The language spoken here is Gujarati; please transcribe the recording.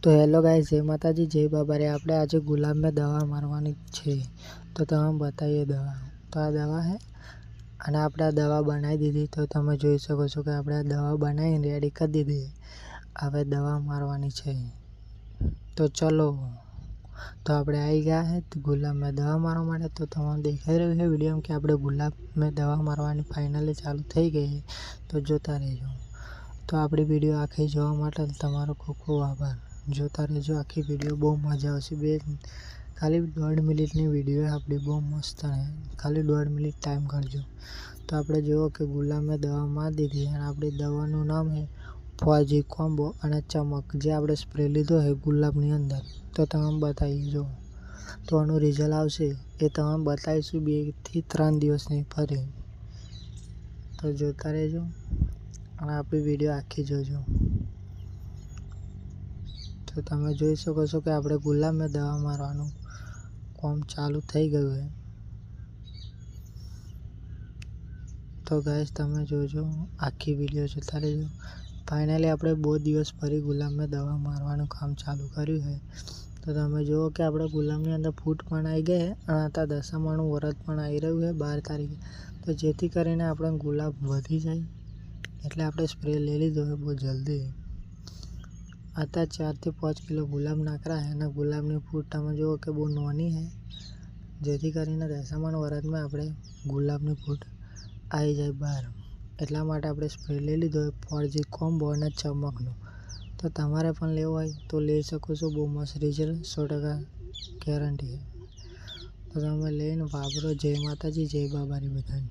તો હેલો ગાઈસ, જય માતાજી, જય બાબા રે. આપણે આજે ગુલાબમાં દવા મારવાની છે, તો તમે બતાવીએ દવા. તો આ દવા છે અને આપણે આ દવા બનાવી દીધી. તો તમે જોઈ શકો છો કે આપણે આ દવા બનાવીને રેડી કરી દીધી. હવે દવા મારવાની છે, તો ચલો. તો આપણે આવી ગયા છે ગુલાબમાં દવા મારવા માટે. તો તમને દેખાઈ રહ્યું છે વિડીયોમાં કે આપણે ગુલાબમાં દવા મારવાની ફાઇનલી ચાલુ થઈ ગઈ છે. તો જોતા રહેજો. તો આપણી વિડીયો આખી જોવા માટે તમારો ખૂબ ખૂબ આભાર. જોતા રહેજો આખી વિડીયો, બહુ મજા આવશે. ખાલી 1.5 મિનિટની વિડીયો આપણી, બહુ મસ્ત છે. ખાલી 1.5 મિનિટ ટાઈમ કાઢજો. તો આપણે જુઓ કે ગુલાબમાં દવા મારી દીધી અને આપણી દવાનું નામ છે 4G કોમ્બો અને ચમક, જે આપણે સ્પ્રે લીધો છે ગુલાબની અંદર. તો તમે બતાવી જો, તો આનું રિઝલ્ટ આવશે એ તમે બતાવીશું 2 થી 3 દિવસની ફરી. તો જોતા રહેજો અને આપણી વિડીયો આખી જોજો. તો તમે જોઈ શકો છો કે આપણે ગુલાબમાં દવા મારવાનું કામ ચાલુ થઈ ગયું છે. તો ગાઈસ તમે જોજો, આખી વિડીયો જોતા રહેજો. ફાઇનલી આપણે બહુ દિવસ ફરી ગુલાબમાં દવા મારવાનું કામ ચાલુ કર્યું છે. તો તમે જુઓ કે આપણે ગુલાબની અંદર ફૂટ પણ આવી ગઈ છે અને અત્યારે દશામાનું વ્રત પણ આવી રહ્યું છે 12 તારીખે. તો જેથી કરીને આપણે ગુલાબ વધી જાય એટલે આપણે સ્પ્રે લઈ લીધો છે બહુ જલ્દી. અત્યારે 4 થી 5 કિલો ગુલાબ નાખરા છે અને ગુલાબની ફૂટ તમે જુઓ કે બહુ નાની છે, જેથી કરીને દશામાના વ્રતમાં આપણે ગુલાબની ફૂટ આવી જાય બહાર. એટલા માટે આપણે સ્પ્રે લઈ લીધો 4G કોમ્બો અને ચમકનો. તો તમારે પણ લેવો હોય તો લઈ શકો છો. બહુ મસ્ત રિઝલ્ટ, 100% ગેરંટી છે. તો તમે લઈને વાપરો. જય માતાજી, જય બાબા રે બધાને.